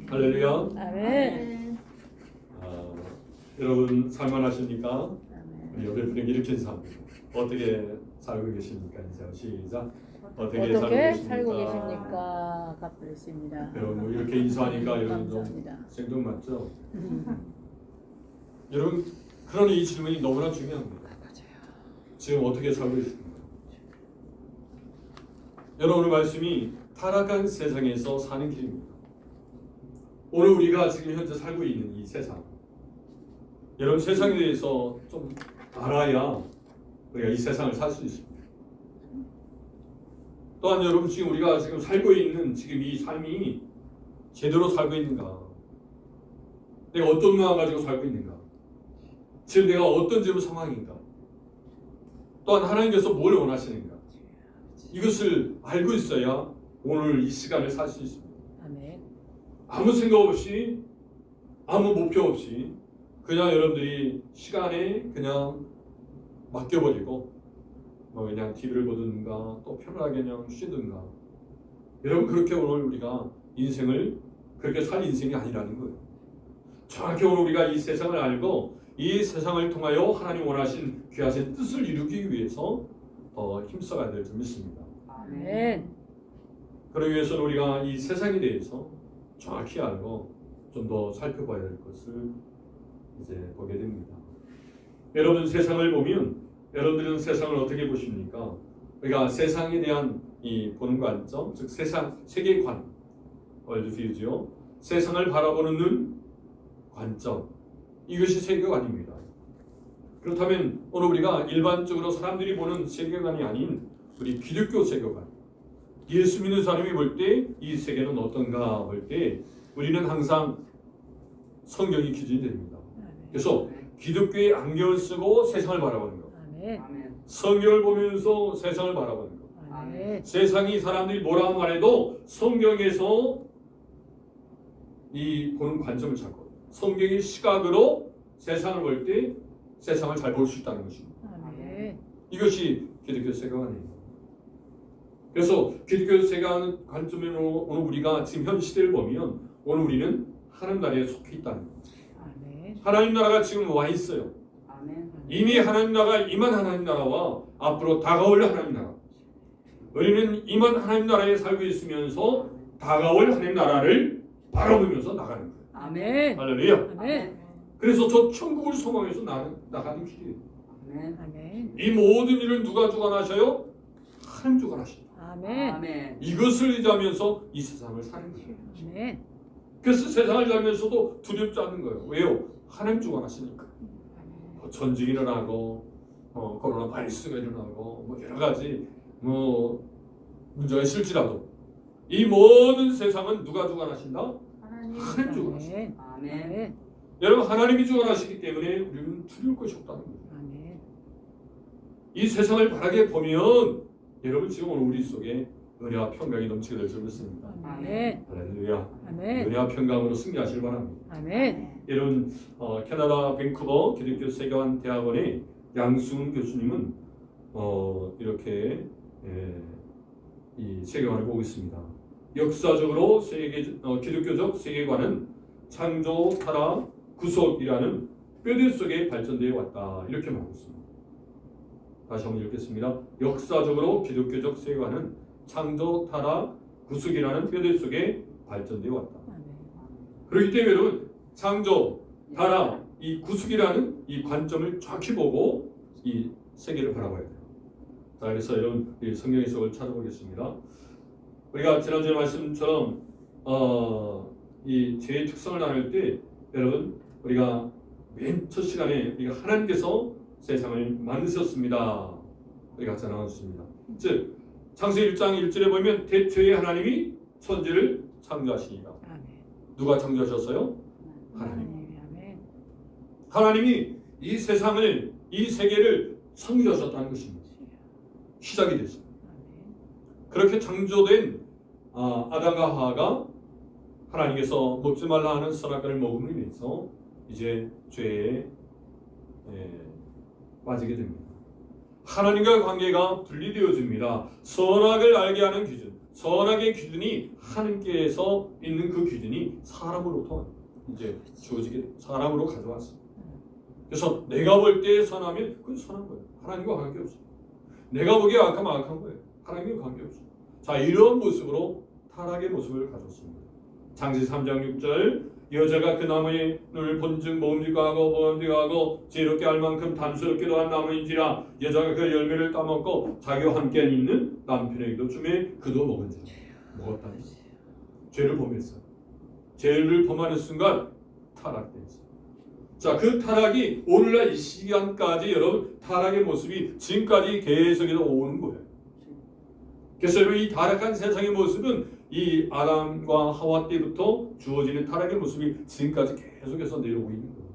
할렐루야. 아멘. 여러분 살만하십니까? 아멘. 우리 분에게 일으킨 삶 어떻게 살고 계십니까? 이제 시작. 어떻게 살고 계십니까? 갑부있습니다. 여러분 뭐 이렇게 인사하니까 여러분 좀 생뚱맞죠? 여러분 그런 이 질문이 너무나 중요합니다. 지금 어떻게 살고 계십니까? 여러분 오늘 말씀이 타락한 세상에서 사는 길입니다. 오늘 우리가 지금 현재 살고 있는 이 세상, 여러분 세상에 대해서 좀 알아야 우리가 이 세상을 살 수 있습니다. 또한 여러분 지금 우리가 지금 살고 있는 지금 이 삶이 제대로 살고 있는가? 내가 어떤 마음 가지고 살고 있는가? 지금 내가 어떤 지금 상황인가? 또한 하나님께서 뭘 원하시는가? 이것을 알고 있어야 오늘 이 시간을 살 수 있습니다. 아멘. 아무 생각 없이 아무 목표 없이 그냥 여러분들이 시간에 그냥 맡겨버리고 뭐 그냥 TV를 보든가 또 편하게 그냥 쉬든가, 여러분 그렇게 오늘 우리가 인생을 그렇게 살 인생이 아니라는 거예요. 정확히 오늘 우리가 이 세상을 알고 이 세상을 통하여 하나님 원하신 귀하신 뜻을 이루기 위해서 더 힘써가야 될 줄 믿습니다. 아멘. 그러기 위해서는 우리가 이 세상에 대해서 정확히 알고 좀 더 살펴봐야 될 것을 이제 보게 됩니다. 여러분 세상을 보면 여러분들은 세상을 어떻게 보십니까? 우리가 세상에 대한 이 보는 관점, 즉 세상 세계관, 월드뷰죠. 세상을 바라보는 눈, 관점, 이것이 세계관입니다. 그렇다면 오늘 우리가 일반적으로 사람들이 보는 세계관이 아닌 우리 기독교 세계관, 예수 믿는 사람이 볼 때 이 세계는 어떤가 볼 때 우리는 항상 성경이 기준이 됩니다. 그래서 기독교의 안경을 쓰고 세상을 바라보는 것, 아멘. 성경을 보면서 세상을 바라보는 것, 아멘. 세상이 사람들이 뭐라 말해도 성경에서 이 보는 관점을 잡고 성경의 시각으로 세상을 볼 때 세상을 잘 볼 수 있다는 것입니다. 아멘. 이것이 기독교 세계관입니다. 그래서 기독교 세계관 관점으로 오늘 우리가 지금 현 시대를 보면 오늘 우리는 하나님 나라에 속해 있다는 거예요. 아멘. 하나님 나라가 지금 와 있어요. 아멘. 이미 하나님 나라가 임한 하나님 나라와 앞으로 다가올 하나님 나라, 우리는 임한 하나님 나라에 살고 있으면서 다가올 하나님 나라를 바라보면서 나가는 거예요. 아멘. 할렐루야. 아멘. 그래서 저 천국을 소망해서 나가는 길이에요. 아멘. 이 모든 일을 누가 주관하셔요? 하나님 주관하신다. 아멘. 이것을 의지하면서 이 세상을 사는 거예요. 아멘. 그래서 세상을 살면서도 두렵지 않는 거예요. 왜요? 하나님 주관하시니까. 뭐 전쟁이 일어나고 코로나 바이러스가 일어나고 뭐 여러 가지 뭐 문제가 있을지라도 이 모든 세상은 누가 주관하신다? 하나님 주관하신다. 아멘. 여러분 하나님이 주관하시기 때문에 우리는 두려울 것이 없다는 거예요. 아멘. 이 세상을 바라게 보면 여러분 지금 오늘 우리 속에 은혜와 평강이 넘치게 될 줄 믿습니다. 아멘. 할렐루야. 아멘. 은혜와 평강으로 승리하실 바랍니다. 아멘. 여러분 캐나다 밴쿠버 기독교 세계관 대학원의 양승훈 교수님은 이렇게 이 세계관을 보고 있습니다. 역사적으로 기독교적 세계관은 창조, 타락, 구속이라는 뼈대 속에 발전되어 왔다, 이렇게 말하고 있습니다. 다시 한번 읽겠습니다. 역사적으로 기독교적 세계관은 창조, 타락, 구속이라는 뼈대 속에 발전되어 왔다. 그렇기 때문에 여러분 창조, 타락, 이 구속이라는 이 관점을 정확히 보고 이 세계를 바라봐야 돼요. 자, 그래서 여러분 성경 해석을 찾아보겠습니다. 우리가 지난주에 말씀처럼 이 죄의 특성을 나눌 때 여러분 우리가 맨 첫 시간에 우리가 하나님께서 세상을 만드셨습니다, 우리가 같이 나눴습니다. 즉 창세기 1장 1절에 보면 태초에 하나님이 천지를 창조하시니라. 누가 창조하셨어요? 하나님. 하나님이 이 세상을, 이 세계를 창조하셨다는 것입니다. 시작이 됐습니다. 그렇게 창조된 아담과 하와가 하나님께서 먹지 말라 하는 선악과를 먹음으로 인해서 이제 죄에 빠지게 됩니다. 하나님과 관계가 분리되어집니다. 선악을 알게 하는 기준, 선악의 기준이 하나님께서 있는 그 기준이 사람으로부터 이제 주어지게 사람으로 가져왔어. 그래서 내가 볼 때 선하면 그건 선한 거예요. 하나님과 관계없어. 내가 보기에 악하면 악한 거예요. 하나님과 관계없어. 자, 이런 모습으로 타락의 모습을 가졌습니다. 창세기 3장 6절 여자가 그 나무의 눈을 본즉 먹음직하고 지혜롭게 알 만큼 담스럽기도 한 나무인지라 여자가 그 열매를 따먹고 자기와 함께 있는 남편에게도 주매 그도 먹은지라. 먹었다는 거예요. 죄를 범했어요. 죄를 범하는 순간 타락됐어요. 자, 그 타락이 오늘날 이 시간까지 여러분 타락의 모습이 지금까지 계속해서 오는 거예요. 그래서 여러분 이 타락한 세상의 모습은 이 아담과 하와 때부터 주어지는 타락의 모습이 지금까지 계속해서 내려오고 있는 거예요.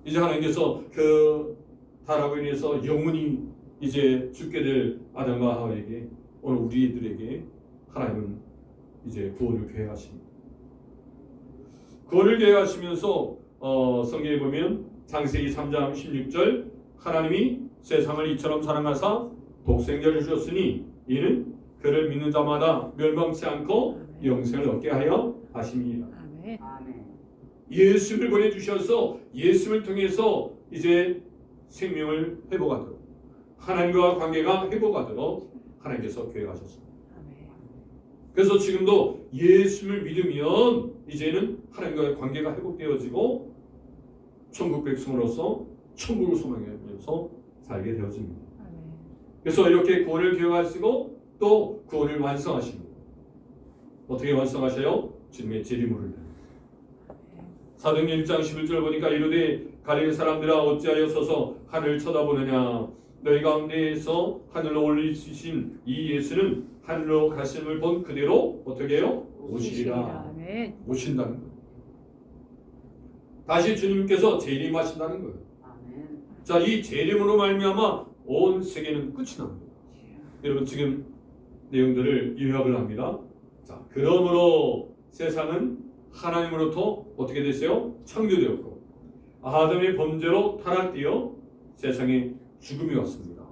이제 하나님께서 그 타락으로 인해서 영원히 이제 죽게 될 아담과 하와에게 오늘 우리들에게 하나님은 이제 구원을 계획하십니다. 구원을 계획하시면서 성경에 보면 창세기 3장 16절 하나님이 세상을 이처럼 사랑하사 독생자를 주셨으니 이는 그를 믿는 자마다 멸망치 않고 영생을 얻게 하여 하심이니라. 아멘. 예수를 보내주셔서 예수를 통해서 이제 생명을 회복하도록 하나님과 관계가 회복하도록 하나님께서 계획하셨습니다. 그래서 지금도 예수를 믿으면 이제는 하나님과의 관계가 회복되어지고 천국 백성으로서 천국을 소망하면서 살게 되어집니다. 그래서 이렇게 구원을 계획하시고 또 구원을 완성하십니다. 어떻게 완성하셔요? 주님의 재림을 사도행전 1장 11절 보니까 이르되 갈릴리 사람들아 어찌하여 서서 하늘을 쳐다보느냐 너희 가운데에서 하늘로 올리신 이 예수는 하늘로 가심을 본 그대로 어떻게 해요? 오시리라. 오신다는 거예요. 다시 주님께서 재림하신다는 거예요. 자, 이 재림으로 말미암아 온 세계는 끝이 납니다. 여러분 지금 내용들을 요약을 합니다. 자, 그러므로 세상은 하나님으로부터 어떻게 됐어요? 창조되었고 아담의 범죄로 타락되어 세상에 죽음이 왔습니다.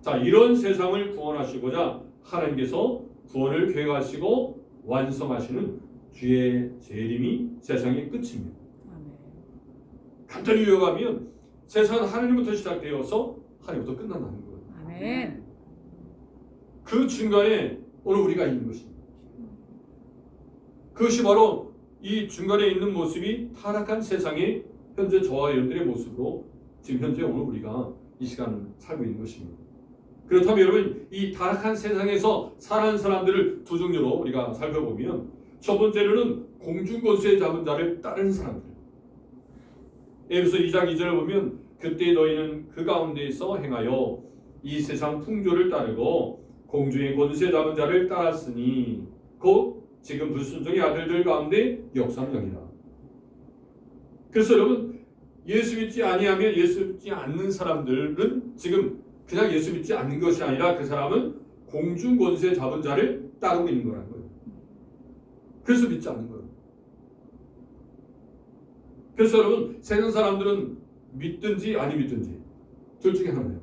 자, 이런 세상을 구원하시고자 하나님께서 구원을 계획하시고 완성하시는 주의 재림이 세상의 끝입니다. 간단히 요약하면 세상은 하나님부터 시작되어서 하나님부터 끝난다는 거예요. 아멘. 그 중간에 오늘 우리가 있는 것입니다. 그것이 바로 이 중간에 있는 모습이 타락한 세상의 현재 저와 여러분들의 모습으로 지금 현재 오늘 우리가 이 시간 살고 있는 것입니다. 그렇다면 여러분 이 타락한 세상에서 살아가는 사람들을 두 종류로 우리가 살펴보면 첫 번째로는 공중권세 잡은 자를 따르는 사람들. 에베소 2장 2절을 보면 그때 너희는 그 가운데에서 행하여 이 세상 풍조를 따르고 공중의 권세 잡은 자를 따랐으니 곧 지금 불순종의 아들들 가운데 역사는 영이다. 그래서 여러분 예수 믿지 아니하면 예수 믿지 않는 사람들은 지금 그냥 예수 믿지 않는 것이 아니라 그 사람은 공중 권세 잡은 자를 따르고 있는 거라는 거예요. 그래서 믿지 않는 거예요. 그래서 여러분 세상 사람들은 믿든지 아니 믿든지 둘 중에 하나예요.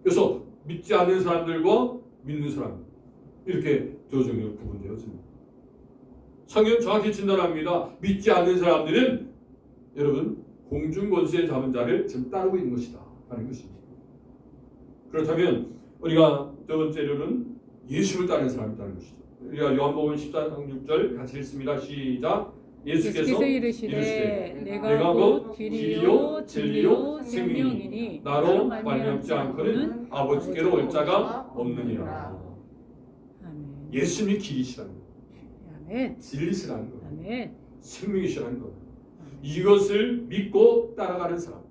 그래서 믿지 않는 사람들과 믿는 사람 이렇게 두 종류로 구분되어집니다. 성경은 정확히 진단합니다. 믿지 않는 사람들은 여러분 공중 권세 잡은 자를 지금 따르고 있는 것이다 하는 것입니다. 그렇다면 우리가 두 번째로는 예수를 따르는 사람이 따르는 것이죠. 우리가 요한복음 14장 6절 같이 읽습니다. 시작. 예수께서 이르시되 내가 곧 길이요 진리요 생명이니 나로 말미암지 않고는 아버지께로 올 자가 없느니라. 예수님이 길이시라는 거예요. 진리시라는 거예요. 생명이시라는 거예요. 이것을 믿고 따라가는 사람,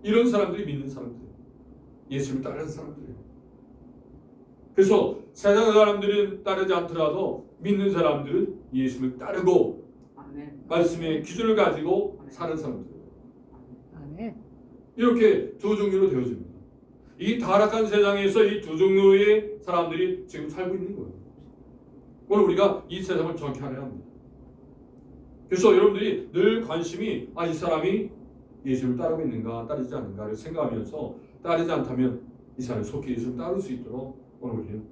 이런 사람들이 믿는 사람들이에요. 예수를 따르는 사람들이에요. 그래서 세상 사람들은 따르지 않더라도 믿는 사람들은 예수를 따르고 말씀의 기준을 가지고 사는 사람들이에요. 이렇게 두 종류로 되어집니다. 이 타락한 세상에서 이 두 종류의 사람들이 지금 살고 있는 거예요. 오늘 우리가 이 세상을 정확히 알아야 합니다. 그래서 여러분들이 늘 관심이 이 사람이 예수를 따르고 있는가 따르지 않는가를 생각하면서 따르지 않다면 이 사람이 속히 예수를 따를 수 있도록 오늘 우리는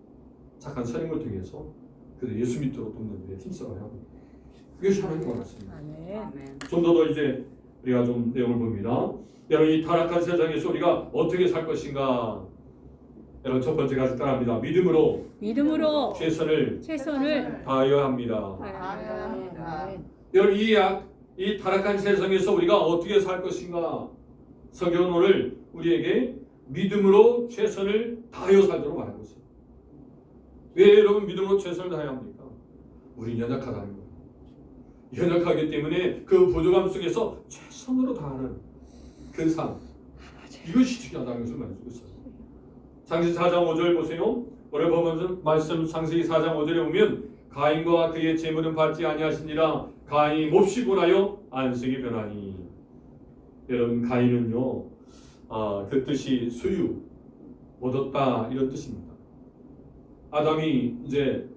착한 선행을 통해서 그 예수 믿도록 돕는 데 힘써야 하고 그것이 하나님의 원하십니다. 아멘. 좀 더 이제 우리가 좀 내용을 봅니다. 여러분 이 타락한 세상에서 우리가 어떻게 살 것인가? 여러분 첫 번째 가지 따라합니다. 믿음으로 최선을 다하여야 합니다. 아멘. 여러분 이 타락한 세상에서 우리가 어떻게 살 것인가? 성경은 오늘 우리에게 믿음으로 최선을 다하여 살도록 말하고 있습니다. 왜 여러분 믿음으로 최선을 다해야 합니까? 우리 연약하다는 거예요. 연약하기 때문에 그 부족함 속에서 최선으로 다하는 그 삶, 이것이 중요하다는 것을 말해주고 있어요. 창세기 4장 5절 보세요. 오늘 보면 말씀 창세기 4장 5절에 보면 가인과 그의 재물은 받지 아니하시니라 가인이 몹시 분하여 안색이 변하니. 여러분 가인은요 그 뜻이 소유 얻었다 이런 뜻입니다. 아담이 이제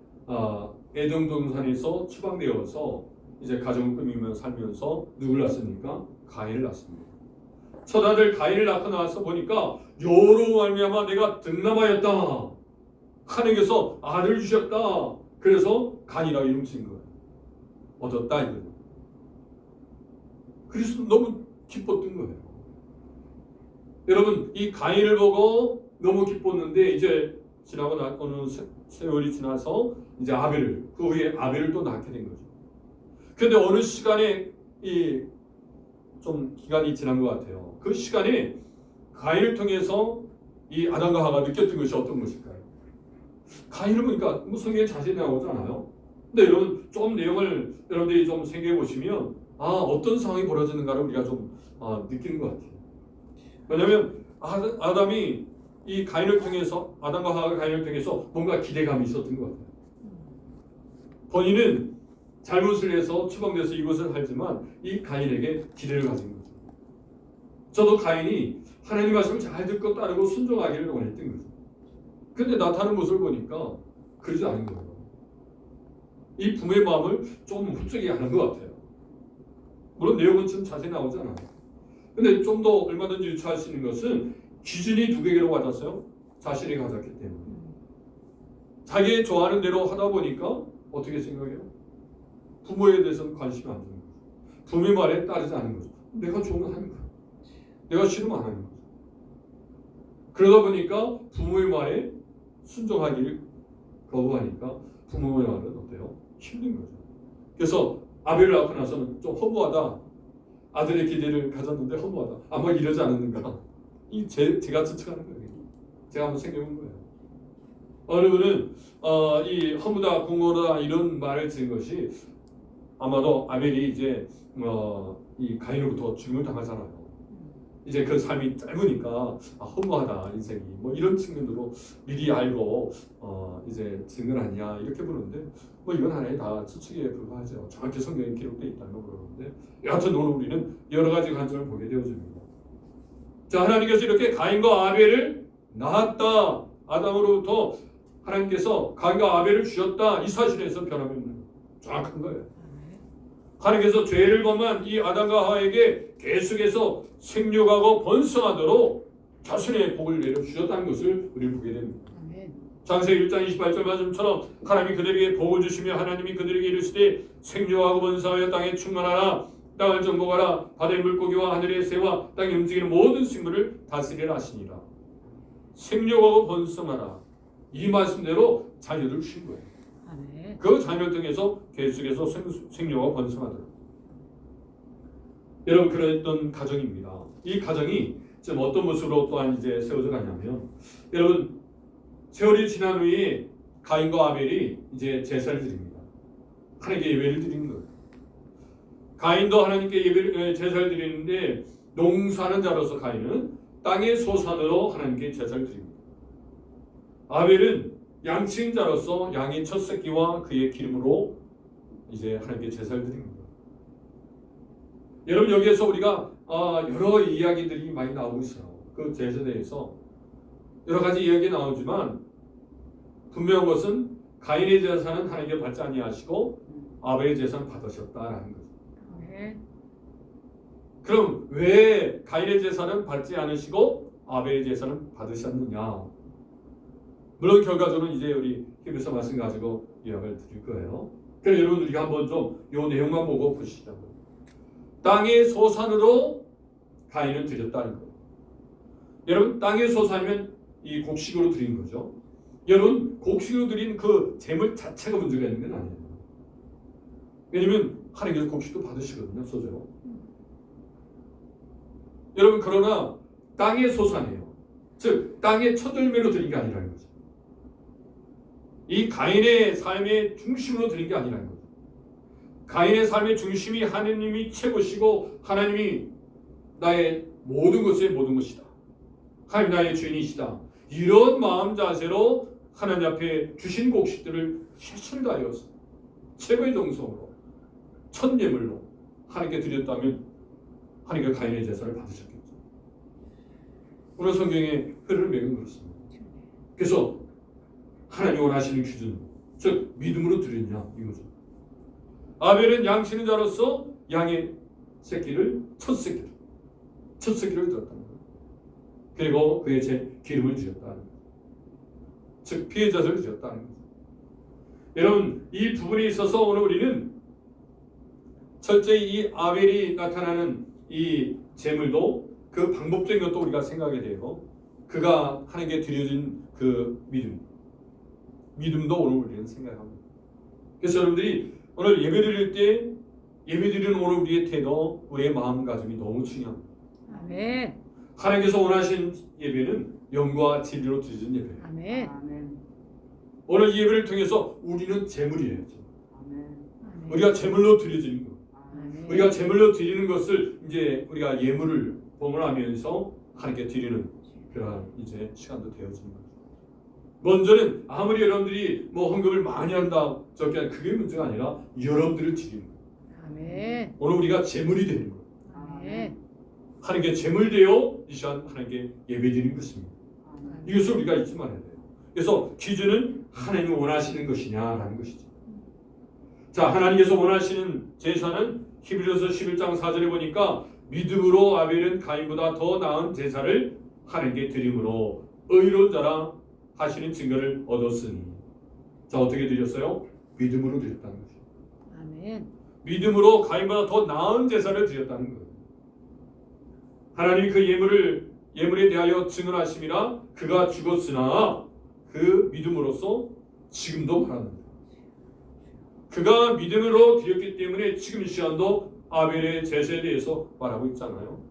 에덴 동산에서 추방되어서 이제 가정을 꾸미며 살면서 누굴 낳습니까? 가인을 낳습니다. 첫 아들 가인을 낳고 나서 보니까 여로 말미암아 내가 득남하였다. 하나님께서 아들 주셨다. 그래서 간이라 이름 지은 거예요. 얻었다 이거예요. 그래서 너무 기뻤던 거예요. 여러분 이 가인을 보고 너무 기뻤는데 이제 지나고 어느 세월이 지나서 이제 아벨을 그 후에 아벨을 또 낳게 된 거죠. 그런데 어느 시간에 이 좀 기간이 지난 것 같아요. 그 시간에 가인을 통해서 이 아담과 하가 느꼈던 것이 어떤 것일까요? 가인을 보니까 뭐 성경에 자세히 나오지 않아요? 근데 여러분 조금 내용을 여러분들이 좀 생각해 보시면 어떤 상황이 벌어지는가를 우리가 좀 느끼는 것 같아요. 왜냐하면 아담이 이 가인을 통해서 아담과 하가 가인을 통해서 뭔가 기대감이 있었던 것 같아요. 본인은 잘못을 해서 추방돼서 이곳을 살지만 이 가인에게 기대를 가진 거죠. 저도 가인이 하나님 말씀을 잘 듣고 따르고 순종하기를 원했던 거죠. 근데 나타나는 모습을 보니까 그러지 않은 거예요. 이 부모의 마음을 좀 흡족이 않은 것 같아요. 물론 내용은 좀 자세히 나오지 않아요. 근데 좀 더 얼마든지 유추할 수 있는 것은 기준이 누구에게로 받았어요? 자신이 가졌기 때문에. 자기 좋아하는 대로 하다 보니까 어떻게 생각해요? 부모에 대해서는 관심이 안 드는 거죠. 부모의 말에 따르지 않는 거죠. 내가 좋으면 하는 거야. 내가 싫으면 안 하는 거죠. 그러다 보니까 부모의 말에 순종하기를 거부하니까 부모의 말은 어때요? 힘든 거죠. 그래서 아벨을 낳고 나서는 좀 허무하다. 아들의 기대를 가졌는데 허무하다. 아마 이러지 않았는가? 제가 추측하는 거예요. 제가 한번 생각해본 거예요. 어느 분은 이 허무다, 공허다 이런 말을 지은 것이 아마도 아벨이 이제 이 가인으로부터 죽임을 당하잖아요. 이제 그 삶이 짧으니까 허무하다 인생이 뭐 이런 측면으로 미리 알고 이제 지은 건 아니야 이렇게 보는데 뭐 이건 하나의 다 추측에 불과하죠. 정확히 성경에 기록되어 있다는 거 그러는데 여하튼 오늘 우리는 여러 가지 관점을 보게 되어집니다. 자, 하나님께서 이렇게 가인과 아벨을 낳았다. 아담으로부터 하나님께서 가인과 아벨을 주셨다. 이 사실에서 변함이 없는 정확한 거예요. 하나님께서 죄를 범한 이 아담과 하와에게 계속해서 생육하고 번성하도록 자신의 복을 내려주셨다는 것을 우리는 보게 됩니다. 창세기 1장 28절 말씀처럼 하나님이 그들에게 복을 주시며 하나님이 그들에게 이르시되 생육하고 번성하여 땅에 충만하라. 땅을 정복하라. 바다의 물고기와 하늘의 새와 땅에 움직이는 모든 생물을 다스리라 하시니라. 생육하고 번성하라. 이 말씀대로 자녀를 주신 거예요. 그 자녀를 통해서 계속해서 생육하고 번성하도록. 여러분 그랬던 가정입니다. 이 가정이 지금 어떤 모습으로 또한 이제 세워져 가냐면 여러분 세월이 지난 후에 가인과 아벨이 이제 제사를 드립니다. 하나님께 예배를 드리는 거예요. 가인도 하나님께 제사를 드리는데 농사하는 자로서 가인은 땅의 소산으로 하나님께 제사를 드립니다. 아벨은 양치인 자로서 양의 첫 새끼와 그의 기름으로 이제 하나님께 제사를 드립니다. 여러분 여기에서 우리가 여러 이야기들이 많이 나오고 있어요. 그 제사에 대해서 여러 가지 이야기 나오지만 분명한 것은 가인의 제사는 하나님께 받지 아니하시고 아벨의 제사는 받으셨다라는 거죠. 그럼 왜 가인의 제사는 받지 않으시고 아벨의 제사는 받으셨느냐? 물론 결과적으로는 이제 우리 히브리서 말씀 가지고 이야기를 드릴 거예요. 그래서 여러분 우리가 한번 좀 이 내용만 보고 보시자고요. 땅의 소산으로 가인을 드렸다는 거예요. 여러분 땅의 소산이면 이 곡식으로 드린 거죠. 여러분 곡식으로 드린 그 재물 자체가 문제가 있는 건 아니에요. 왜냐면 하나님께서 곡식도 받으시거든요. 소재로. 여러분 그러나 땅의 소산이에요. 즉 땅의 첫 열매로 드린 게 아니라는 거죠. 이 가인의 삶의 중심으로 드린 게 아니라는 거죠. 가인의 삶의 중심이 하나님이 최고시고 하나님이 나의 모든 것의 모든 것이다. 하나님 나의 주인이시다. 이런 마음 자세로 하나님 앞에 주신 곡식들을 최선을 다하여서 최고의 정성으로 첫 예물로 하나님께 드렸다면 하나님께 가인의 제사를 받으셨겠죠. 오늘 성경의 흐름을 매우 그렇습니다. 그래서 하나님이 원하시는 기준, 즉 믿음으로 드렸냐 이거죠. 아벨은 양치는 자로서 양의 새끼를 첫 새끼를 드렸다는 거예요. 그리고 그의 제 기름을 드렸다는 거예요. 즉 피해 자세를 드렸다는 거죠. 여러분 이 부분에 있어서 오늘 우리는 철저히 이 아벨이 나타나는 이 제물도 그 방법적인 것도 우리가 생각해야 돼요. 그가 하나님께 드려진 그 믿음도 오늘 우리는 생각합니다. 그래서 여러분들이 오늘 예배 드릴 때 예배 드리는 오늘 우리의 태도, 우리의 마음가짐이 너무 중요합니다. 아멘. 하나님께서 원하신 예배는 영과 진리로 드려진 예배예요. 아멘. 아멘. 오늘 이 예배를 통해서 우리는 제물이에요. 아멘. 우리가 제물로 드려지는 거예요. 아멘. 우리가 제물로 드리는 것을 이제 우리가 예물을 봉헌하면서 하나님께 드리는 그러한 이제 시간도 되어지는 거죠. 먼저는 아무리 여러분들이 뭐 헌금을 많이 한다 적게 한다 그게 문제가 아니라 여러분들을 드리는 거예요. 아멘. 오늘 우리가 제물이 되는 거예요. 아멘. 하나님께 제물되어 이 시간 하나님께 예배드리는 것입니다. 아멘. 이것을 우리가 잊지 말아야 돼요. 그래서 기준은 하나님이 원하시는 것이냐라는 것이죠. 자, 하나님께서 원하시는 제사는 히브리서 11장 4절에 보니까 믿음으로 아벨은 가인보다 더 나은 제사를 하나님께 드림으로 의로운 자라 하시는 증거를 얻었으니. 자, 어떻게 드렸어요? 믿음으로 드렸다는 거죠. 아멘. 믿음으로 가인보다 더 나은 제사를 드렸다는 거예요. 하나님이 그 예물에 대하여 증언하심이라 그가 죽었으나 그 믿음으로써 지금도 살아납니다. 그가 믿음으로 드렸기 때문에 지금 이 시간도 아벨의 제사에 대해서 말하고 있잖아요.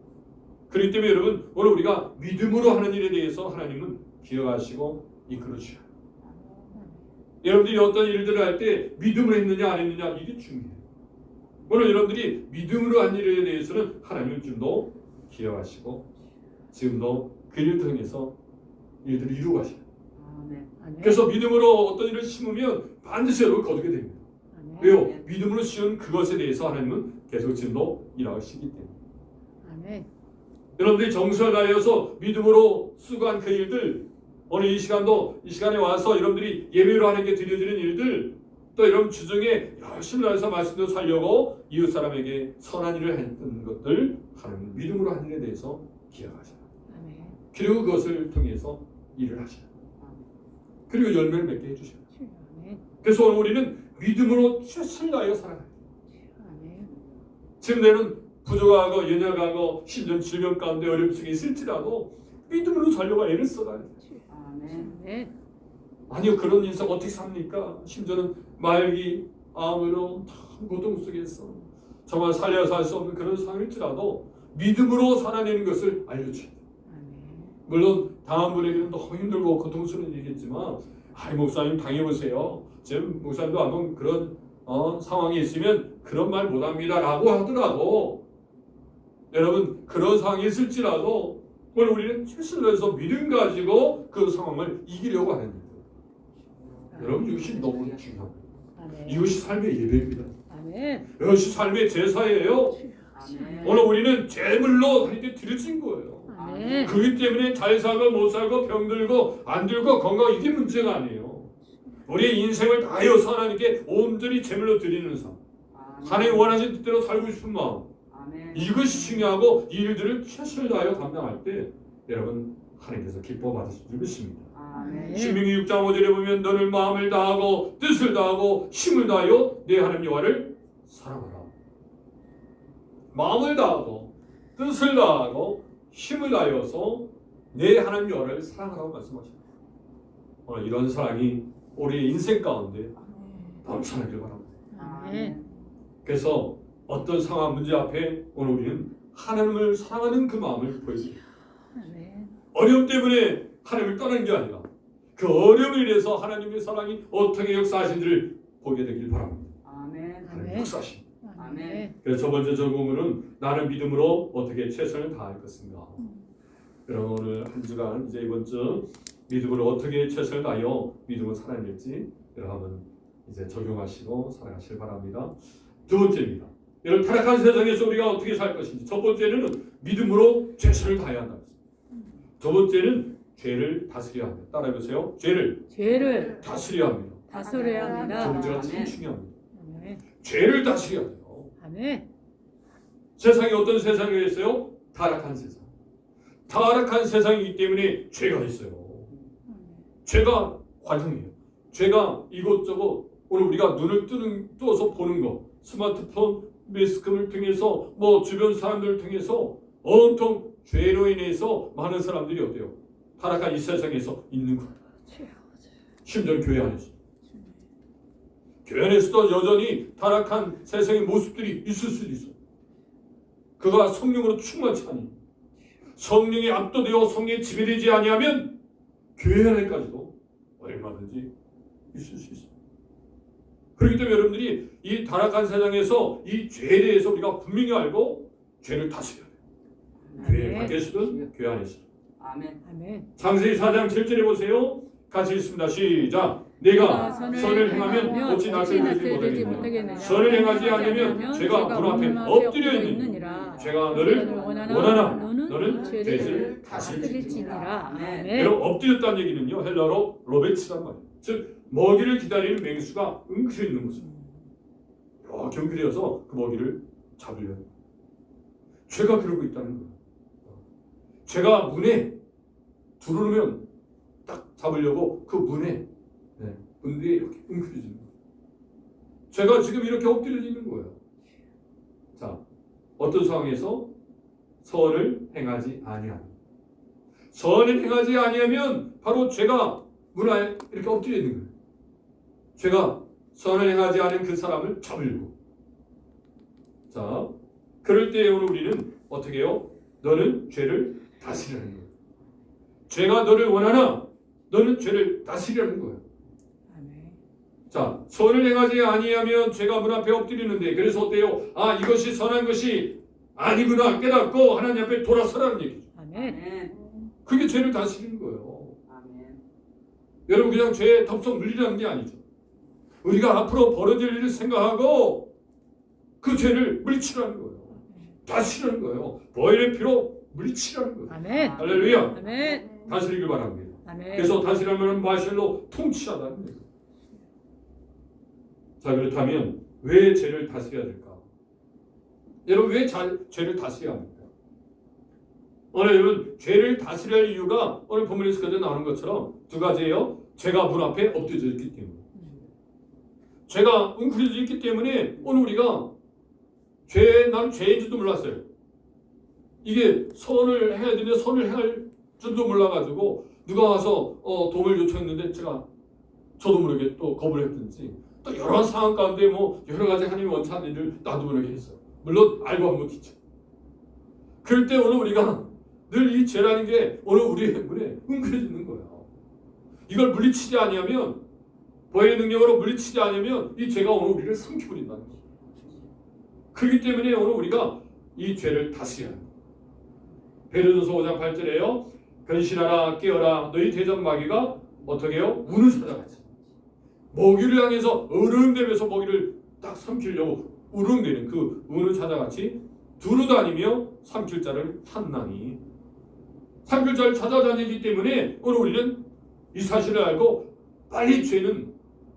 그렇기 때문에 여러분 오늘 우리가 믿음으로 하는 일에 대해서 하나님은 기억하시고 이끌어 주셔요. 여러분들이 어떤 일들을 할 때 믿음으로 했느냐 안 했느냐 이게 중요해요. 오늘 여러분들이 믿음으로 한 일에 대해서는 하나님은 지금도 기억하시고 지금도 그 일을 통해서 일들을 이루고 가셔요. 아멘. 아멘. 그래서 믿음으로 어떤 일을 심으면 반드시 여러분 거두게 됩니다. 아멘. 왜요? 믿음으로 씌운 그것에 대해서 하나님은 계속 지금도 일하시기 때문에. 아멘. 여러분들이 정성을 다하여서 믿음으로 수고한 그 일들, 오늘 이 시간에 와서 여러분들이 예배로 하는 게 드려지는 일들, 또 여러분 주중에 열심히 다해서 말씀도 살려고 이웃 사람에게 선한 일을 했던 것들 하나님 믿음으로 한 일에 대해서 기억하셔요. 아멘. 그리고 그것을 통해서 일을 하셔요. 그리고 열매를 맺게 해주셔요. 아멘. 그래서 오늘 우리는 믿음으로 최선을 다하여 살아가요. 아멘. 지금 내는 부족하고 연약하고 심지어 질병 가운데 어려움 속에 있을지라도 믿음으로 살려고 애를 써가요. 아멘. 아멘. 아니요, 그런 인생 어떻게 삽니까? 심지어는 말기 암으로 고통 속에서 정말 살려서 할 수 없는 그런 상황일지라도 믿음으로 살아내는 것을 알려줘요. 아멘. 물론 당한 분에게는 너무 힘들고 고통스러운 일이겠지만 목사님 당해보세요. 지금 목사님도 한번 그런 상황이 있으면 그런 말 못합니다 라고 하더라도 여러분 그런 상황이 있을지라도 오늘 우리는 최선을 다해서 믿음 가지고 그 상황을 이기려고 하는 거예요. 여러분 이것이 너무 중요합니다. 아멘. 이것이 삶의 예배입니다. 아멘. 이것이 삶의 제사예요. 아멘. 오늘 우리는 제물로 하나님께 드려진 거예요. 아멘. 그렇기 때문에 잘 살고 못 살고 병들고 안 들고 건강 이게 문제가 아니에요. 우리의 인생을 다하여서 하나님께 온전히 제물로 드리는 삶, 하나님 원하신 뜻대로 살고 싶은 마음, 아멘. 이것이 중요하고 이 일들을 최선을 다하여 감당할 때 여러분 하나님께서 기뻐 받으실 줄 믿습니다. 아멘. 신명기 6장 5절에 보면 너는 마음을 다하고 뜻을 다하고 힘을 다하여 내 하나님 여호와를 사랑하라. 마음을 다하고 뜻을 다하고 힘을 다하여서 내 하나님 여호와를 사랑하라고 말씀하십니다. 오늘 이런 사랑이 우리의 인생 가운데 넘쳐나길 바랍니다. 아멘. 그래서 어떤 상황 문제 앞에 오늘 우리는 하나님을 사랑하는 그 마음을 보여줍니다. 아멘. 어려움 때문에 하나님을 떠나는 게 아니라 그 어려움에 인해서 하나님의 사랑이 어떻게 역사하신지를 보게 되길 바랍니다. 아멘. 하나님 아멘. 역사하신. 아멘. 그래서 첫 번째 적용은 나는 믿음으로 어떻게 최선을 다할 것인가. 그럼 오늘 한 주간 이제 이번 주 믿음으로 어떻게 최선을 다하여 믿음을 살아낼지 여러분 이제 적용하시고 살아가시길 바랍니다. 두 번째입니다. 여러분 타락한 세상에서 우리가 어떻게 살 것인지. 첫 번째는 믿음으로 최선을 다해야 한다. 두 번째는 죄를 다스려야 합니다. 따라해보세요. 죄를 다스려야 합니다. 다스려야 두 합니다. 번째가 참 중요합니다. 아멘. 죄를 다스려야 돼요. 아멘. 세상이 어떤 세상이겠어요? 타락한 세상. 타락한 세상이기 때문에 죄가 있어요. 죄가 관성이에요. 죄가 이것저것 오늘 우리가 눈을 떠서 보는 거, 스마트폰, 매스컴을 통해서 뭐 주변 사람들을 통해서 온통 죄로 인해서 많은 사람들이 어때요? 타락한 이 세상에서 있는 거예요. 심지어 교회 안에서. 교회 안에서도 여전히 타락한 세상의 모습들이 있을 수도 있어요. 그가 성령으로 충만치 않으니 성령에 압도되어 성령에 지배되지 아니하면 교회 안에까지도 얼마든지 있을 수 있어요. 그렇기 때문에 여러분들이 이 타락한 세상에서 이 죄에 대해서 우리가 분명히 알고 죄를 다스려야 돼요. 교회 아멘. 밖에서든 교회 안에서든. 아멘. 아멘. 창세기 4장 7절에 보세요. 같이 읽습니다. 시작. 내가 선을 행하면 어찌 낯을 들지 못하겠느냐. 선을 행하지 않으면 죄가 문 앞에 엎드려 있느니라. 죄가 너를 원하나 너는 죄를 다스릴지니라. 아멘. 여러분 엎드렸다는 얘기는요. 헬라로 로베츠란 말이에요. 즉 먹이를 기다리는 맹수가 웅크려 있는 모습. 이렇게 웅크려서 그 먹이를 잡으려 해요. 죄가 그러고 있다는 거예요. 죄가 문에 들어오면 딱 잡으려고 그 문에 문 뒤에 이렇게 웅크려지는 거예요. 죄가 지금 이렇게 엎드려 있는 거예요. 자, 어떤 상황에서 선을 행하지 아니하면 선을 행하지 아니하면 바로 죄가 문 안에 이렇게 엎드려 있는 거예요. 죄가 선을 행하지 않은 그 사람을 잡으려고. 자, 그럴 때 오늘 우리는 어떻게 해요? 너는 죄를 다스리라는 거예요. 죄가 너를 원하나 너는 죄를 다스리라는 거예요. 아멘. 자, 선을 행하지 아니하면 죄가 문 앞에 엎드리는데 그래서 어때요? 아, 이것이 선한 것이 아니구나 깨닫고 하나님 앞에 돌아서라는 얘기죠. 아멘. 아멘. 그게 죄를 다스리는 거예요. 아멘. 여러분 그냥 죄에 덥석 물리라는 게 아니죠. 우리가 앞으로 벌어질 일을 생각하고 그 죄를 물리치라는 거예요. 다스리라는 거예요. 보혈의 피로 물리치라는 거예요. 아멘. 할렐루야. 아멘. 다스리길 바랍니다. 아멘. 그래서 다스리라면 마실로 통치하다는 거예요. 자, 그렇다면 왜 죄를 다스려야 될까? 여러분 왜 죄를 다스려야 합니까? 오늘 여러분 죄를 다스려야 할 이유가 오늘 본문에서까지 나오는 것처럼 두 가지예요. 죄가 문 앞에 엎드려져 있기 때문에. 죄가 웅크려져 있기 때문에 오늘 우리가 나는 죄인지도 몰랐어요. 이게 선을 해야 되는데 선을 행할 줄도 몰라가지고 누가 와서 도움을 요청했는데 저도 모르게 또 거부를 했든지 또 여러 상황 가운데 뭐 여러 가지 하나님이 원하는 일을 나도 모르게 했어요. 물론 알고 한 것이죠. 그럴 때 오늘 우리가 늘 이 죄라는 게 오늘 우리의 문에 웅크려지는 거예요. 이걸 물리치지 아니하면 보혈의 능력으로 물리치지 않으면 이 죄가 오늘 우리를 삼켜버린다는 거예요. 그렇기 때문에 오늘 우리가 이 죄를 다스려야 합니다. 베드로전서 5장 8절에요. 근신하라 깨어라 너희 대적 마귀가 어떻게 해요? 문을 찾아가지. 먹이를 향해서 으릉대면서 먹이를 딱 삼키려고 으릉대는 그 문을 찾아같이 두루다니며 삼킬 자를 찾나니. 삼킬 자를 찾아다니기 때문에 오늘 우리는 이 사실을 알고 빨리 죄는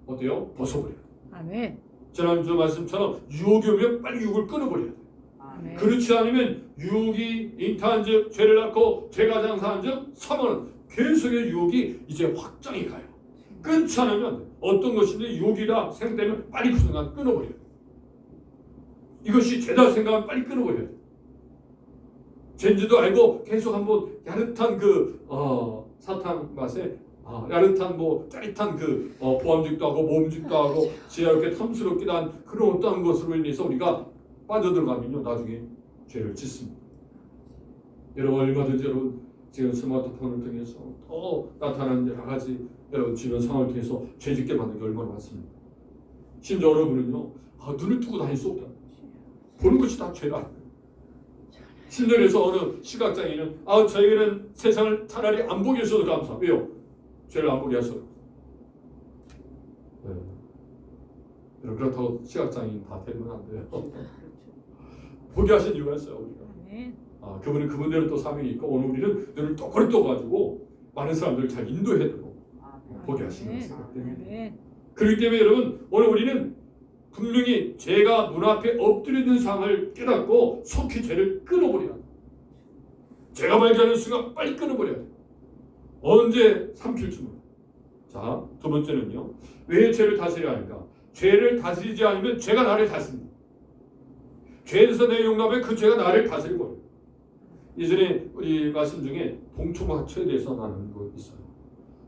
어때요? 벗어버려요. 아멘. 지난주 말씀처럼 유혹이 오면 빨리 유혹을 끊어버려야 돼요. 아멘. 그렇지 않으면 유혹이 잉타한 즉 죄를 낳고 죄가 장사한 즉 사망은 계속의 유혹이 이제 확장이 가요. 끊지 않으면 안 돼요. 어떤 것인지 유혹이라 생각되면 빨리 그 순간 끊어버려요. 이것이 죄다 생각하면 빨리 끊어버려요. 죄인지도 알고 계속 한번 야릇한 그 사탕 맛에 야릇한 뭐 짜릿한 그 보암직도 하고 모음직도 하고 지하 이렇게 탐스럽게 한 그런 어떠한 것으로 인해서 우리가 빠져들어가면요 나중에 죄를 짓습니다. 여러분 얼마든지 여러분 지금 스마트폰을 통해서 나타나는 여러 가지 여러분 주변 상황을 통해서 죄짓게 만든 게 얼마나 많습니다. 심지어 여러분은요 눈을 뜨고 다닐 수 없다. 보는 것이 다 죄다. 심지어 그래서 어느 시각장애인은 저희는 세상을 차라리 안 보게 해줘도 감사. 왜요? 죄를 안 보게 하셔요. 네. 그렇다고 시각장애인 다 되면 안 돼요. 보게 하신 이유가 있어요. 우리가. 아멘. 그분은 그분대로 또 사명이 있고 오늘 우리는 눈을 똑바로 떠가지고 많은 사람들을 잘 인도해드리고 보게 하시는 생각 때문에. 아멘. 그렇기 때문에 여러분 오늘 우리는 분명히 죄가 눈앞에 엎드려 있는 상황을 깨닫고 속히 죄를 끊어버려야 돼. 죄가 발견하는 순간 빨리 끊어버려야 돼. 언제 삼킬지 몰라. 자, 두 번째는요. 왜 죄를 다스려야 하는가? 죄를 다스리지 않으면 죄가 나를 다스립니다. 죄에서 내 용납하면 그 죄가 나를 다스리고 예전에 우리 말씀 중에 동충하초에 대해서 나누는 거 있어요.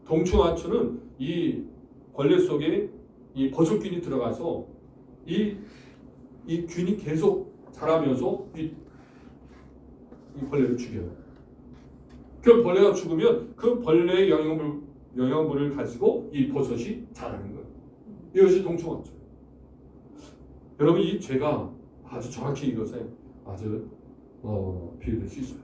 동충하초는 이 벌레 속에 이 버섯균이 들어가서 이 균이 계속 자라면서 이 벌레를 죽여요. 그 벌레가 죽으면 그 벌레의 영양분을 가지고 이 버섯이 자라는 거예요. 이것이 동충하초. 여러분 이 죄가 아주 정확히 이것에 아주 비유될 수 있어요.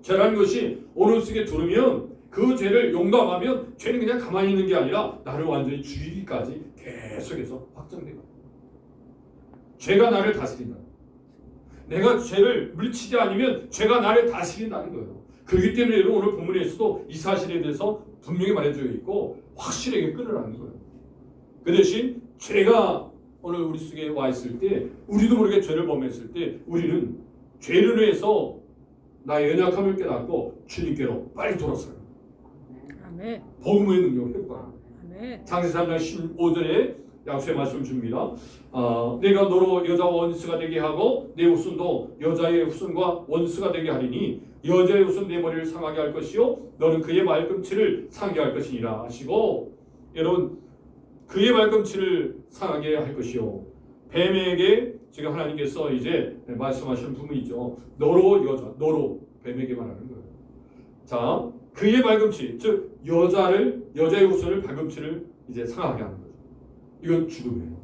죄라는 것이 오늘 속에 들으면 그 죄를 용납하면 죄는 그냥 가만히 있는 게 아니라 나를 완전히 죽이기까지 계속해서 확장돼요. 죄가 나를 다스린다. 내가 죄를 물리치지 않으면 죄가 나를 다스린다는 거예요. 그렇기 때문에 오늘 본문에서도 이 사실에 대해서 분명히 말해져 있고 확실하게 끊으라는 거예요. 그 대신 죄가 오늘 우리 속에 와 있을 때 우리도 모르게 죄를 범했을 때 우리는 죄를 위해서 나의 연약함을 깨닫고 주님께로 빨리 돌아서요. 아멘. 복음의 능력을 회복하라. 아멘. 창세 3장 15절에 약속의 말씀 줍니다. 내가 너로 여자와 원수가 되게 하고 내 후손도 여자의 후손과 원수가 되게 하리니 여자의 후손 내 머리를 상하게 할 것이요 너는 그의 말꿈치를 상하게 할 것이니라 하시고 여러분 그의 말꿈치를 상하게 할 것이요 뱀에게 지금 하나님께서 이제 말씀하시는 부분이죠. 너로 뱀에게 말하는 거예요. 자, 그의 발꿈치, 즉 여자의 후손을 발꿈치를 이제 상하게 하는 거죠. 이건 죽음이에요.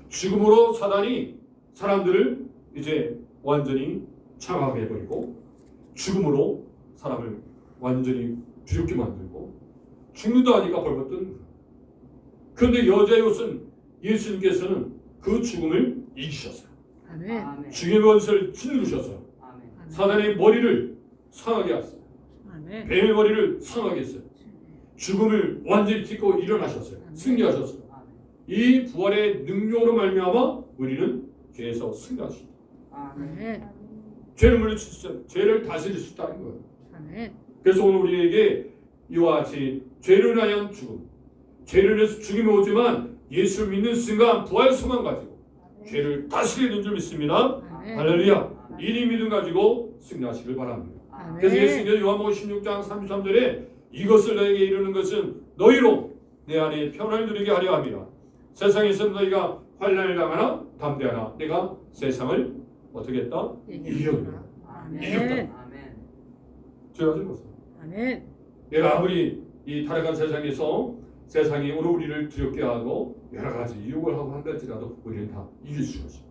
죽음으로 사단이 사람들을 이제 완전히 창하게 해버리고 죽음으로 사람을 완전히 두렵게 만들고 죽는다 하니까 벌벌. 그런데 여자의 후손 예수님께서는 그 죽음을 이기셨어요. 아멘. 죽음의 원수를 짓누르셨어요. 사단의 머리를 상하게 하셨어요. 아멘. 뱀의 머리를 상하게 했어요. 죽음을 완전히 딛고 일어나셨어요. 승리하셨어요. 이 부활의 능력으로 말미암아 우리는 죄에서 승리하십니다. 아멘. 죄를 물리칠 수 있어요. 죄를 다스릴 수 있다는 거예요. 아멘. 그래서 오늘 우리에게 이와 같이 죄를 인하여 죽음, 죄를 인해서 죽음이 오지만 예수를 믿는 순간 부활 소망 가지고 죄를 다스리는 줄 믿습니다. 아멘. 할렐루야. 이 믿음 가지고 승리하시길 바랍니다. 아멘. 그래서 예수님께서 요한복음 16장 33절에 이것을 너에게 이루는 것은 너희로 내 안에 평안을 누리게 하려 함이라. 세상에서 너희가 환난을 당하나 담대하라. 내가 세상을 어떻게 했다? 이겼다. 아멘. 죄하지 마세요. 아멘. 내가 아무리 이 타락한 세상에서 세상이 오늘 우리를 두렵게 하고 여러 가지 유혹을 하고 한달지라도 우리는 다 이길 수가 있습니다.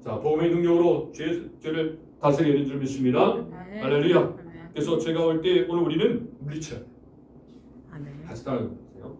자, 복음의 능력으로 죄를 다스리는 줄 믿습니다. 아멘. 할렐루야. 아멘. 그래서 제가 올 때 오늘 우리는 물리쳐야 돼요. 아멘. 같이 따라해보세요.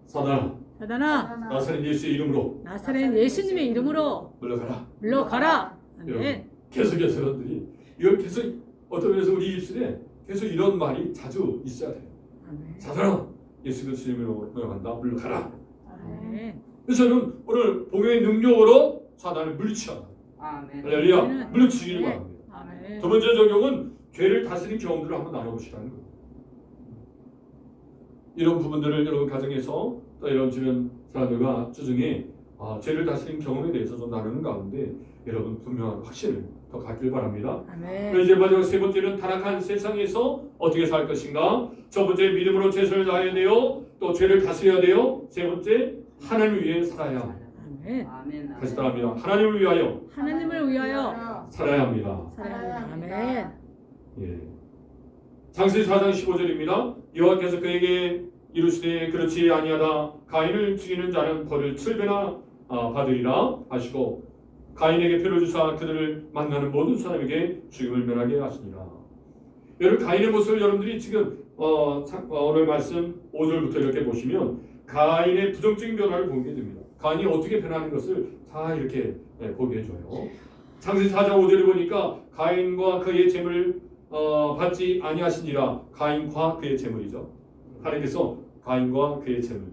사단아, 사단아, 나사렛 예수의 이름으로 나사렛 예수님의 이름으로 물러가라. 물러가라. 아멘. 여러분, 계속해서 여러분들이 이걸 계속 어떤 면에서 우리 입술에 계속 이런 말이 자주 있어야 돼요. 아멘. 사단아, 예수 그리스도 이름으로 물러간다. 물러가라. 아멘. 그래서 저는 오늘 복음의 능력으로 사단을 물리쳐야 합니다. 아멘. 할렐루야. 물리치기를 바랍니다. 아멘. 두 번째 적용은 죄를 다스린 경험들을 한번 나눠보시라는 거예요. 이런 부분들을 여러분 가정에서 또 이런 주변 사람들과 주중에 죄를 다스린 경험에 대해서 좀 나누는 가운데 여러분 분명한 확신을 더 갖길 바랍니다. 아멘. 이제 마지막 세 번째는 타락한 세상에서 어떻게 살 것인가. 첫 번째 믿음으로 최선을 다해야 돼요. 또 죄를 다스려야 돼요. 세 번째 하나님을 위해 살아야 합니다. 아멘. 아멘. 다시 따라합니다. 하나님을 위하여 하나님을 위하여 살아야 합니다. 살아야 합니다. 아멘. 예. 창세기 4장 15절입니다. 여호와께서 그에게 이르시되 그렇지 아니하다. 가인을 죽이는 자는 벌을 7배나 받으리라 하시고 가인에게 표를 주사 그들을 만나는 모든 사람에게 죽임을 면하게 하시니라. 여러분 가인의 모습을 여러분들이 지금 오늘 말씀 5절부터 이렇게 보시면 가인의 부정적인 변화를 보게 됩니다. 가인이 어떻게 변하는 것을 다 이렇게 보게 해줘요. 창세기 4장 5절에 보니까 가인과 그의 재물을 받지 아니하시니라. 가인과 그의 재물이죠. 하나님께서 가인과 그의 재물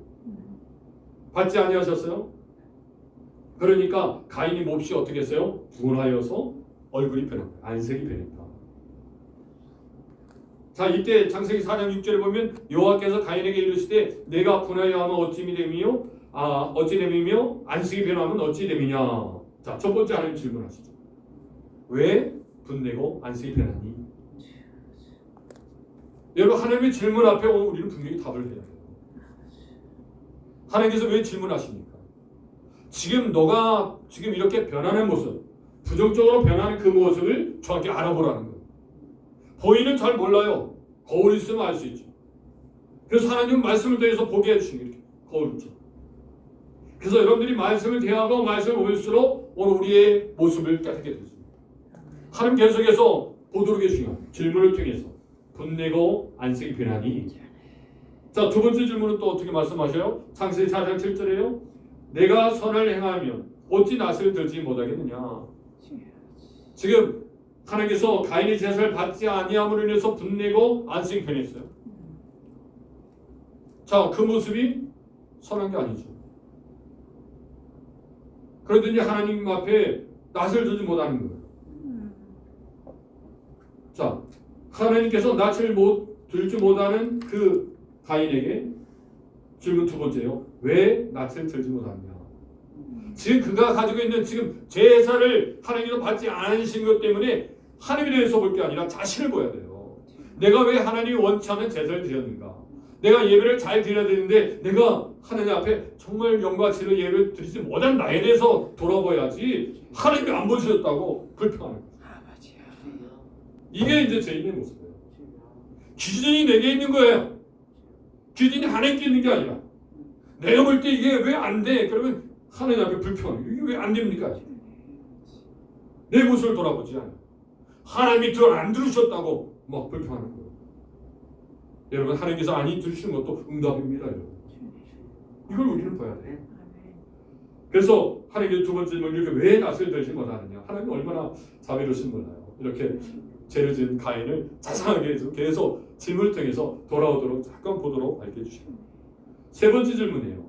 받지 아니하셨어요. 그러니까 가인이 몹시 어떻게 했어요? 분하여서 얼굴이 변했다. 안색이 변했다. 자, 이때 창세기 4장 6절에 보면 여호와께서 가인에게 이르시되 내가 분하여 하면 어찌 됨이며 안색이 변하면 어찌 됨이냐. 자, 첫 번째 하나님 질문하시죠. 왜 분내고 안색이 변하니? 여러분 하나님의 질문 앞에 오늘 우리는 분명히 답을 해야 돼요. 하나님께서 왜 질문하십니까? 지금 너가 지금 이렇게 변하는 모습, 부정적으로 변하는 그 모습을 정확히 알아보라는 거예요. 보이는 잘 몰라요. 거울 있으면 알 수 있죠. 그래서 하나님은 말씀을 통해서 보게 해주신 게 이렇게 거울 있죠. 그래서 여러분들이 말씀을 대하고 말씀을 볼수록 오늘 우리의 모습을 깨닫게 되십니다. 하나님 계속해서 보도록 해주시면 질문을 통해서 분내고 안색이 변하니. 자, 두 번째 질문은 또 어떻게 말씀하셔요? 창세기 4장 7절에요. 내가 선을 행하면 어찌 낯을 들지 못하겠느냐. 지금 하나님께서 가인의 제사를 받지 아니함으로 인해서 분내고 안색이 변했어요. 자, 그 모습이 선한 게 아니죠. 그러더니 하나님 앞에 낯을 들지 못하는 거예요. 자, 하나님께서 낯을 들지 못하는 그 가인에게 질문 두 번째요. 왜 낯을 들지 못하느냐? 지금 그가 가지고 있는 지금 제사를 하나님께서 받지 않으신 것 때문에 하나님에 대해서 볼 게 아니라 자신을 보아야 돼요. 내가 왜 하나님이 원치 않는 제사를 드렸는가? 내가 예배를 잘 드려야 되는데 내가 하나님 앞에 정말 영광스러운 예배를 드리지 못한 나에 대해서 돌아봐야지 하나님이 안 보셨다고 불평하는 거예요. 이게 이제 죄인의 모습이에요. 기준이 내게 있는 거예요. 기준이 하나님께 있는 게 아니라 내가 볼 때 이게 왜 안 돼? 그러면 하나님 앞에 불평하는 거예요. 이게 왜 안 됩니까? 내 모습을 돌아보지 않아요. 하나님이 안 들으셨다고 막 불평하는 거예요. 여러분 하나님께서 아니 들으시는 것도 응답입니다. 여러분. 이걸 우리는 봐야 돼요. 그래서 하나님께서 두 번째 질문 이렇게 왜 낯을 들지 못하느냐. 하나님 얼마나 자비로우신 몰라요. 이렇게 죄를 지은 가인을 자상하게 계속 질문을 통해서 돌아오도록 잠깐 보도록 알려주십니다. 세 번째 질문이에요.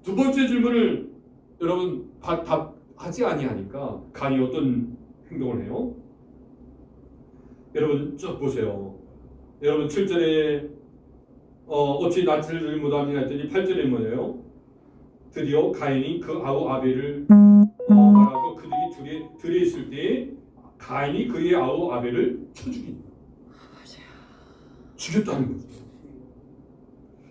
두 번째 질문을 여러분 답하지 아니하니까 가인이 어떤 행동을 해요? 여러분 쭉 보세요. 여러분 7절에 어찌 낯을 들지 못하느냐 했더니 8절에 뭐예요? 드디어 가인이 그 아우 아벨을 말하고 그들이 들에 있을 때 가인이 그의 아우 아벨을 쳐 죽인다. 죽였다는 거죠.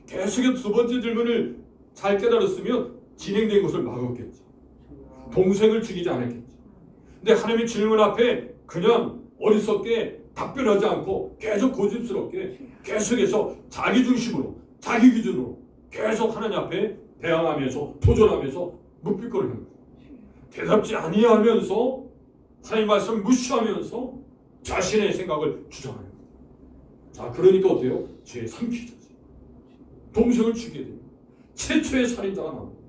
계속해서 두 번째 질문을 잘 깨달았으면 진행된 것을 막았겠죠. 동생을 죽이지 않았겠죠. 근데 하나님의 질문 앞에 그냥 어리석게 답변하지 않고 계속 고집스럽게 계속해서 자기 중심으로 자기 기준으로 계속 하나님 앞에 대항하면서 도전하면서 묵비거리는 거예요. 대답지 아니하면서 하나님 말씀을 무시하면서 자신의 생각을 주장하는 거예요. 자, 그러니까 어때요? 죄의 삼키자지. 동생을 죽이게 됩니다. 최초의 살인자가 나옵니다.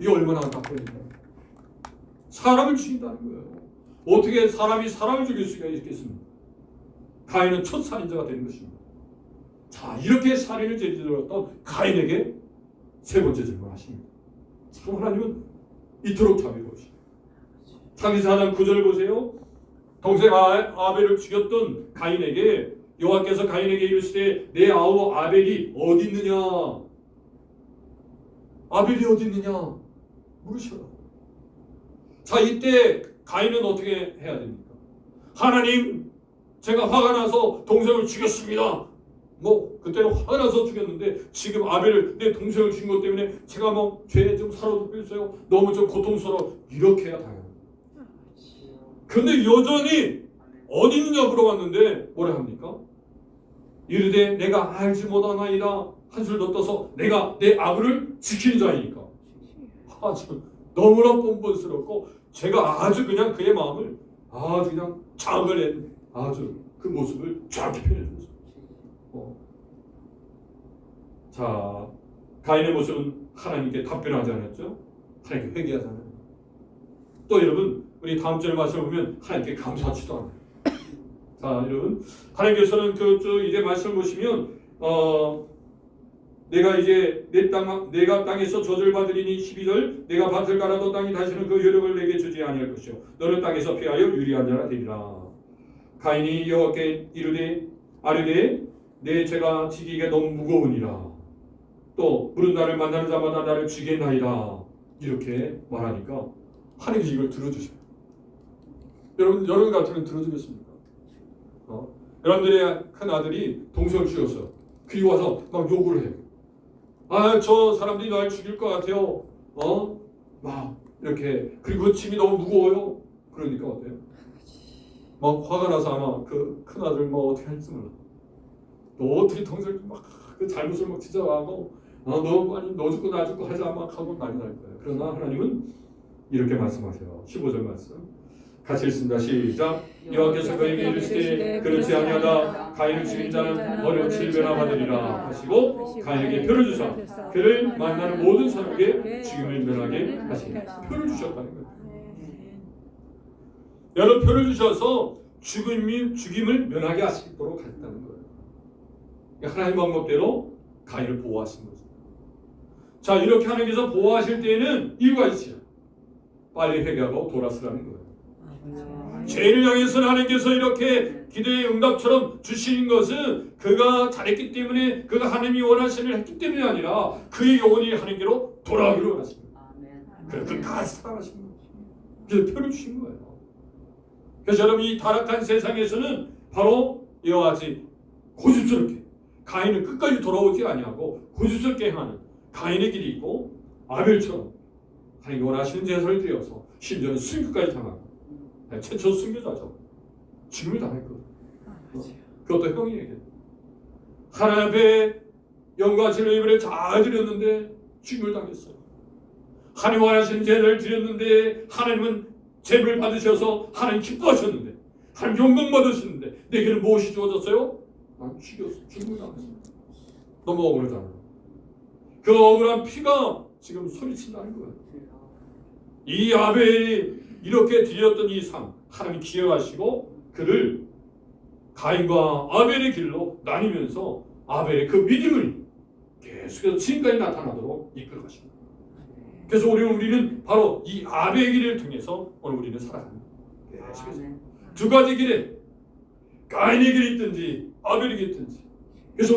이게 얼마나 안타까운가요? 사람을 죽인다는 거예요. 어떻게 사람이 사람을 죽일 수가 있겠습니까? 가인은 첫 살인자가 되는 것입니다. 자, 이렇게 살인을 저질렀던 가인에게 세 번째 질문하십니다. 참 하나님은 이토록 자비로우십니다. 창세기 4장 9절 보세요. 동생 아벨을 죽였던 가인에게 여호와께서 가인에게 이르시되 내 아우 아벨이 어디 있느냐? 아벨이 어디 있느냐? 물으셔라. 자, 이때 가인은 어떻게 해야 됩니까? 하나님, 제가 화가 나서 동생을 죽였습니다. 뭐 그때는 화가 나서 죽였는데 지금 아벨을 내 동생을 죽인 것 때문에 제가 뭐 죄에 좀 사로잡혀 있어요. 너무 좀 고통스러워. 이렇게 해야 당해요. 근데 여전히 어디 있느냐 물어봤는데 뭐라 합니까? 이르되 내가 알지 못하나이다. 한술 더 떠서 내가 내 아부를 지키는 자이니까. 아주 너무나 뻔뻔스럽고 제가 아주 그냥 그의 마음을 아주 그냥 장을 낸 아주 그 모습을 정확히 표현해 줬어요. 자, 가인의 모습은 하나님께 답변하지 않았죠? 하나님께 회개하지 않아요. 또 여러분, 우리 다음 절 말씀을 보면 하나님께 감사하지도 않아요. 자, 여러분, 하나님께서는 이제 말씀을 보시면 내가 이제 내가 땅에서 저주를 받으리니 12절 내가 밭을 갈아도 땅이 다시는 그 효력을 내게 주지 아니할 것이요 너는 땅에서 피하여 유리한 자라 되리라. 가인이 여호와께 아뢰되 내 죄가 지기가 너무 무거우니라. 또 물은 나를 만나는 자마다 나를 죽이나이다. 이렇게 말하니까 하나님이 이걸 들어주셔요. 여러분 같으면 들어주겠습니까? 여러분들의 큰 아들이 동생을 죽였어요. 그리 와서 막 욕을 해요. 아, 저 사람들이 날 죽일 것 같아요. 막 이렇게. 그리고 그 짐이 너무 무거워요. 그러니까 어때요? 막 화가 나서 아마 그 큰 아들 뭐 어떻게 할지 몰라. 너 어떻게 동생 막그 잘못을 막 지적하고 너 죽고 나 죽고 하자 막 하고 난리 날 거예요. 그러나 하나님은 이렇게 말씀하세요. 15절 말씀 같이 읽습니다. 시작. 여호와께서 그에게 이르시되 그렇지 아니하다. 가인을 죽인 자는 어려운 질병을 받으리라 하시고 가인에게 표를 주사 그를 만나는 모든 사람에게 죽임을 면하게 하시니 표를 주셨다는 거예요. 여러 표를 주셔서 죽임을 면하게 하시도록 하셨다는 거예요. 하나님 방법대로 가인을 보호하신 거죠. 자, 이렇게 하나님께서 보호하실 때에는 이유가 있어요. 빨리 회개하고 돌아서라는 거예요. 죄를 향해서 하나님께서 이렇게 기도의 응답처럼 주시는 것은 그가 잘했기 때문에 그가 하나님이 원하시는 일 했기 때문이 아니라 그의 영혼이 하나님께로 돌아오기를 원하십니다. 그래서 끝까지 사랑하신 거예요. 그래서 표를 주신 거예요. 그래서 여러분 이 타락한 세상에서는 바로 이와 같이 고집스럽게 가인은 끝까지 돌아오지 아니하고 고집스럽게 행하는 가인의 길이 있고 아벨처럼 하나님이 원하시는 제사를 드려서 심지어는 순교까지 당하고 최초 순교자죠. 죽음을 당했거든. 그것도 형이에게 하나님 앞에 영과 진리의 예배를 잘 드렸는데 죽음을 당했어요. 하나님 원하시는 제사를 드렸는데 하나님은 제물을 받으셔서 하나님 기뻐하셨는데 하나님 영광 받으셨는데 내게는 무엇이 주어졌어요? 난 죽음을 당했어요. 너무 억울하잖아요. 그 억울한 피가 지금 소리친다는 거예요. 이 아벨이 이렇게 드렸던 이 삶 하나님이 기억하시고 그를 가인과 아벨의 길로 나뉘면서 아벨의 그 믿음을 계속해서 지금까지 나타나도록 이끌어 가십니다. 그래서 우리는 바로 이 아벨의 길을 통해서 오늘 우리는 살아갑니다. 계속해서 두 가지 길에 가인의 길이 있든지 아벨의 길이 있든지. 그래서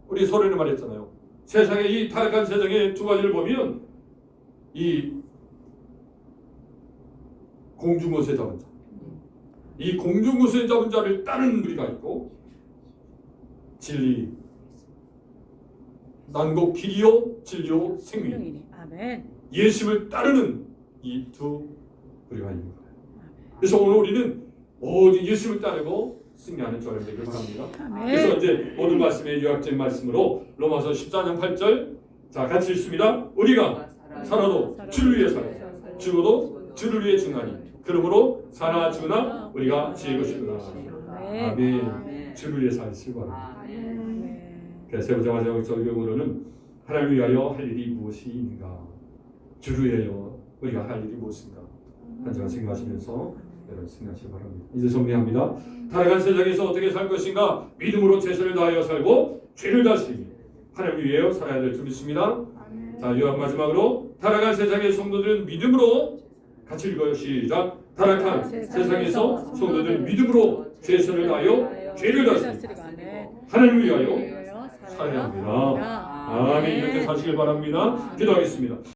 우리 서론에 말했잖아요. 세상의 이 타락한 세상의 두 가지를 보면 이 공중옷에 잡은 자, 이 공중옷에 잡은 자를 따르는 무리가 있고 진리, 난곡 길이요 진리요 생명, 예수를 따르는 이 두 무리가 있는 거예요. 그래서 오늘 우리는 모든 예수를 따르고 승리하는 저를 되길 바랍니다. 그래서 이제 모든 말씀의 요약된 말씀으로 로마서 14장 8절 자 같이 읽습니다. 우리가 살아도 주를 위해 살아 죽어도 주를 위해 증하니 그러므로 사나 죽으나 우리가 지을 것이구나. 아멘. 주를 위해 살길 바랍니다. 그래서 마지막 적용으로는 하나님을 위하여 할 일이 무엇이 있는가? 주를 위하여 우리가 할 일이 무엇인가? 한 주간 생각하시면서 여러분 생각하시기 바랍니다. 이제 정리합니다. 타락한 세상에서 어떻게 살 것인가? 믿음으로 최선을 다하여 살고 죄를 다스리기 하나님을 위하여 살아야 될 줄 믿습니다. 자, 요약 마지막으로 타락한 세상의 성도들은 믿음으로 같이 읽어요. 시작. 타락한 세상에서 성도들 믿음으로 최선을 다하여 죄를 다스리고 하나님을 위하여 살아야 합니다. 아멘. 이렇게 사시길 바랍니다. 기도하겠습니다.